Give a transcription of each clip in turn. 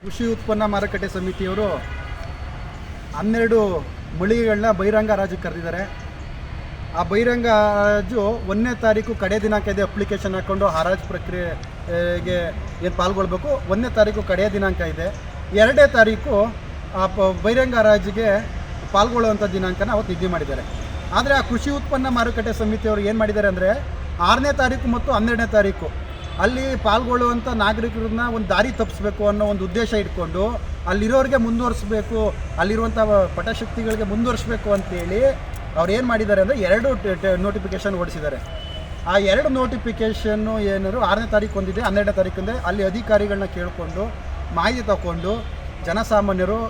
ಕೃಷಿ ಉತ್ಪನ್ನ ಮಾರುಕಟ್ಟೆ ಸಮಿತಿಯವರು 12 ಮಳಿಗೆಗಳನ್ನ ಬಹಿರಂಗ ಹರಾಜಿಗೆ ಕರೆದಿದ್ದಾರೆ. ಆ ಬಹಿರಂಗ ಹರಾಜು 1ನೇ ತಾರೀಕು ಕಡೆ ದಿನಾಂಕ ಇದೆ. ಅಪ್ಲಿಕೇಶನ್ ಹಾಕ್ಕೊಂಡು ಹರಾಜು ಪ್ರಕ್ರಿಯೆಗೆ ಏನು ಪಾಲ್ಗೊಳ್ಬೇಕು. 1ನೇ ತಾರೀಕು ಕಡೆಯ ದಿನಾಂಕ ಇದೆ. 2ನೇ ತಾರೀಕು ಆ ಬಹಿರಂಗ ಹರಾಜಿಗೆ ಪಾಲ್ಗೊಳ್ಳುವಂಥ ದಿನಾಂಕನ ಅವತ್ತು ನಿಗದಿ ಮಾಡಿದ್ದಾರೆ. ಆದರೆ ಆ ಕೃಷಿ ಉತ್ಪನ್ನ ಮಾರುಕಟ್ಟೆ ಸಮಿತಿಯವರು ಏನು ಮಾಡಿದ್ದಾರೆ ಅಂದರೆ 6ನೇ ತಾರೀಕು ಮತ್ತು 12ನೇ ತಾರೀಕು ಅಲ್ಲಿ ಪಾಲ್ಗೊಳ್ಳುವಂಥ ನಾಗರಿಕರನ್ನ ಒಂದು ದಾರಿ ತಪ್ಪಿಸ್ಬೇಕು ಅನ್ನೋ ಒಂದು ಉದ್ದೇಶ ಇಟ್ಕೊಂಡು ಅಲ್ಲಿರೋರಿಗೆ ಮುಂದುವರಿಸಬೇಕು, ಅಲ್ಲಿರುವಂಥ ಪಟಶಕ್ತಿಗಳಿಗೆ ಮುಂದುವರಿಸಬೇಕು ಅಂತೇಳಿ ಅವ್ರು ಏನು ಮಾಡಿದ್ದಾರೆ ಅಂದರೆ 2 ನೋಟಿಫಿಕೇಷನ್ ಹೊರಡಿಸಿದ್ದಾರೆ. ಆ 2 ನೋಟಿಫಿಕೇಷನ್ನು ಏನಾದ್ರು 6ನೇ ತಾರೀಕು ಒಂದಿದೆ, 12ನೇ ತಾರೀಕು ಒಂದಿದೆ. ಅಲ್ಲಿ ಅಧಿಕಾರಿಗಳನ್ನ ಕೇಳಿಕೊಂಡು ಮಾಹಿತಿ ತಗೊಂಡು ಜನಸಾಮಾನ್ಯರು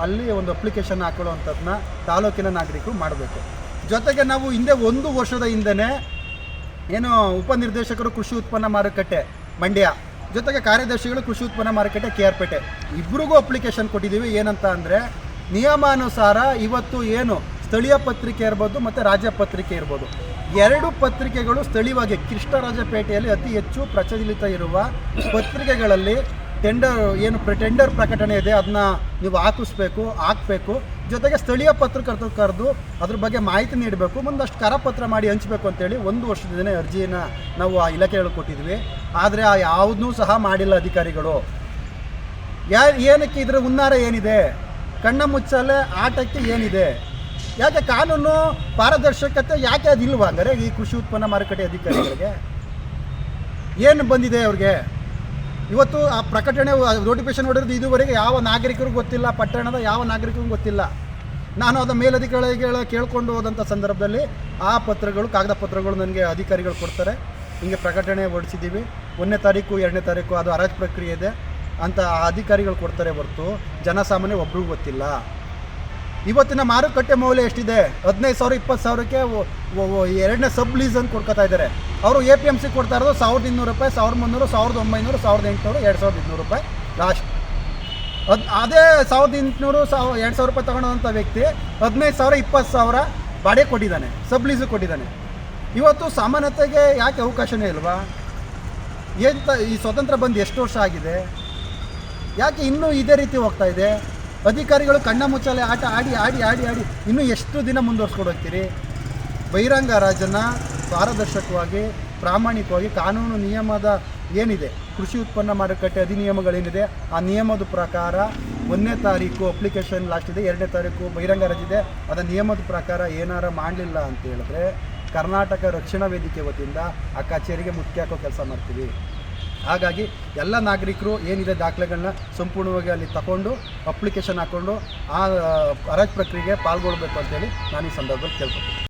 ಅಲ್ಲಿ ಒಂದು ಅಪ್ಲಿಕೇಶನ್ ಹಾಕೊಳ್ಳುವಂಥದ್ದನ್ನ ತಾಲೂಕಿನ ನಾಗರಿಕರು ಮಾಡಬೇಕು. ಜೊತೆಗೆ ನಾವು ಹಿಂದೆ 1 ವರ್ಷದ ಹಿಂದೆ ಏನು ಉಪನಿರ್ದೇಶಕರು ಕೃಷಿ ಉತ್ಪನ್ನ ಮಾರುಕಟ್ಟೆ ಮಂಡ್ಯ, ಜೊತೆಗೆ ಕಾರ್ಯದರ್ಶಿಗಳು ಕೃಷಿ ಉತ್ಪನ್ನ ಮಾರುಕಟ್ಟೆ KR-ಪೇಟೆ ಇಬ್ಬರಿಗೂ ಅಪ್ಲಿಕೇಶನ್ ಕೊಟ್ಟಿದ್ದೀವಿ. ಏನಂತ ಅಂದರೆ ನಿಯಮಾನುಸಾರ ಇವತ್ತು ಏನು ಸ್ಥಳೀಯ ಪತ್ರಿಕೆ ಇರ್ಬೋದು ಮತ್ತು ರಾಜ್ಯ ಪತ್ರಿಕೆ ಇರ್ಬೋದು, 2 ಪತ್ರಿಕೆಗಳು ಸ್ಥಳೀಯವಾಗಿ ಕೃಷ್ಣರಾಜಪೇಟೆಯಲ್ಲಿ ಅತಿ ಹೆಚ್ಚು ಪ್ರಚಲಿತ ಇರುವ ಪತ್ರಿಕೆಗಳಲ್ಲಿ ಟೆಂಡರ್ ಪ್ರಕಟಣೆ ಇದೆ, ಅದನ್ನ ನೀವು ಹಾಕಬೇಕು. ಜೊತೆಗೆ ಸ್ಥಳೀಯ ಪತ್ರಕರ್ತರು ಕರೆದು ಅದ್ರ ಬಗ್ಗೆ ಮಾಹಿತಿ ನೀಡಬೇಕು, ಮುಂದಷ್ಟು ಕರಪತ್ರ ಮಾಡಿ ಹಂಚಬೇಕು ಅಂತೇಳಿ 1 ವರ್ಷದಿಂದ ಅರ್ಜಿಯನ್ನು ನಾವು ಆ ಇಲಾಖೆಗಳು ಕೊಟ್ಟಿದ್ವಿ. ಆದರೆ ಆ ಯಾವುದನ್ನೂ ಸಹ ಮಾಡಿಲ್ಲ ಅಧಿಕಾರಿಗಳು. ಏನಕ್ಕೆ ಇದರ ಹುನ್ನಾರ ಏನಿದೆ, ಕಣ್ಣ ಮುಚ್ಚಾಲೆ ಆಟಕ್ಕೆ ಏನಿದೆ, ಯಾಕೆ ಕಾನೂನು ಪಾರದರ್ಶಕತೆ ಯಾಕೆ ಅದಿಲ್ವಾ? ಅಂದರೆ ಈ ಕೃಷಿ ಉತ್ಪನ್ನ ಮಾರುಕಟ್ಟೆ ಅಧಿಕಾರಿಗಳಿಗೆ ಏನು ಬಂದಿದೆ ಅವ್ರಿಗೆ? ಇವತ್ತು ಆ ಪ್ರಕಟಣೆ ನೋಟಿಫಿಕೇಶನ್ ಹೊಡೆದು ಇದುವರೆಗೆ ಯಾವ ನಾಗರಿಕರಿಗೂ ಗೊತ್ತಿಲ್ಲ, ಪಟ್ಟಣದ ಯಾವ ನಾಗರಿಕರಿಗೂ ಗೊತ್ತಿಲ್ಲ. ನಾನು ಅದರ ಮೇಲಧಿಕಾರಿಗಳ ಕೇಳ್ಕೊಂಡು ಹೋದಂಥ ಸಂದರ್ಭದಲ್ಲಿ ಆ ಪತ್ರಗಳು, ಕಾಗದ ಪತ್ರಗಳು ನನಗೆ ಅಧಿಕಾರಿಗಳು ಕೊಡ್ತಾರೆ. ಹಿಂಗೆ ಪ್ರಕಟಣೆ ಹೊರಡಿಸಿದ್ದೀವಿ, 1ನೇ ತಾರೀಕು 2ನೇ ತಾರೀಕು ಅದು ಹರಾಜು ಪ್ರಕ್ರಿಯೆ ಇದೆ ಅಂತ ಅಧಿಕಾರಿಗಳು ಕೊಡ್ತಾರೆ ಹೊರತು ಜನಸಾಮಾನ್ಯ ಒಬ್ರಿಗೂ ಗೊತ್ತಿಲ್ಲ. ಇವತ್ತಿನ ಮಾರುಕಟ್ಟೆ ಮೌಲ್ಯ ಎಷ್ಟಿದೆ? 15,000 20,000ಕ್ಕೆ 2ನೇ ಸಬ್ ಲೀಸ್ ಅಂತ ಕೊಡ್ಕೊತಾ ಇದ್ದಾರೆ. ಅವರು APMC ಕೊಡ್ತಾ ಇರೋದು 1,200 ರೂಪಾಯಿ, 1,300, 1,900, 1,800, 2,200 ರೂಪಾಯಿ ಲಾಸ್ಟ್. ಅದೇ 1,800, 2,000 ರೂಪಾಯಿ ತಗೊಳ್ಳೋಂಥ ವ್ಯಕ್ತಿ 15,000 20,000 ಬಾಡಿಗೆ ಕೊಟ್ಟಿದ್ದಾನೆ, ಸಬ್ ಲೀಸು ಕೊಟ್ಟಿದ್ದಾನೆ. ಇವತ್ತು ಸಾಮಾನ್ಯತೆಗೆ ಯಾಕೆ ಅವಕಾಶನೇ ಇಲ್ವಾ? ಈ ಸ್ವತಂತ್ರ ಬಂದು ಎಷ್ಟು ವರ್ಷ ಆಗಿದೆ? ಯಾಕೆ ಇನ್ನೂ ಇದೇ ರೀತಿ ಹೋಗ್ತಾ ಇದೆ? ಅಧಿಕಾರಿಗಳು ಕಣ್ಣ ಮುಚ್ಚಾಲೆ ಆಟ ಆಡಿ ಇನ್ನೂ ಎಷ್ಟು ದಿನ ಮುಂದುವರ್ಸ್ಕೊಂಡು ಹೋಗ್ತೀರಿ? ಬಹಿರಂಗ ಹರಾಜನ್ನು ಪಾರದರ್ಶಕವಾಗಿ, ಪ್ರಾಮಾಣಿಕವಾಗಿ, ಕಾನೂನು ನಿಯಮದ ಏನಿದೆ, ಕೃಷಿ ಉತ್ಪನ್ನ ಮಾರುಕಟ್ಟೆ ಅಧಿನಿಯಮಗಳೇನಿದೆ ಆ ನಿಯಮದ ಪ್ರಕಾರ 1ನೇ ತಾರೀಕು ಅಪ್ಲಿಕೇಶನ್ ಲಾಸ್ಟ್ ಇದೆ, 2ನೇ ತಾರೀಕು ಬಹಿರಂಗ ಹರಾಜಿದೆ. ಅದರ ನಿಯಮದ ಪ್ರಕಾರ ಏನಾರ ಮಾಡಲಿಲ್ಲ ಅಂತ ಹೇಳಿದ್ರೆ ಕರ್ನಾಟಕ ರಕ್ಷಣಾ ವೇದಿಕೆ ವತಿಯಿಂದ ಆ ಕಚೇರಿಗೆ ಮುಖ್ಯ ಹಾಕೋ ಕೆಲಸ ಮಾಡ್ತೀವಿ. ಹಾಗಾಗಿ ಎಲ್ಲ ನಾಗರಿಕರು ಏನಿದೆ ದಾಖಲೆಗಳನ್ನ ಸಂಪೂರ್ಣವಾಗಿ ಅಲ್ಲಿ ತಗೊಂಡು ಅಪ್ಲಿಕೇಶನ್ ಹಾಕ್ಕೊಂಡು ಆ ಹರಾಜು ಪ್ರಕ್ರಿಯೆಗೆ ಪಾಲ್ಗೊಳ್ಬೇಕು ಅಂತೇಳಿ ನಾನು ಈ ಸಂದರ್ಭದಲ್ಲಿ ಕೇಳ್ಕೊತೀನಿ.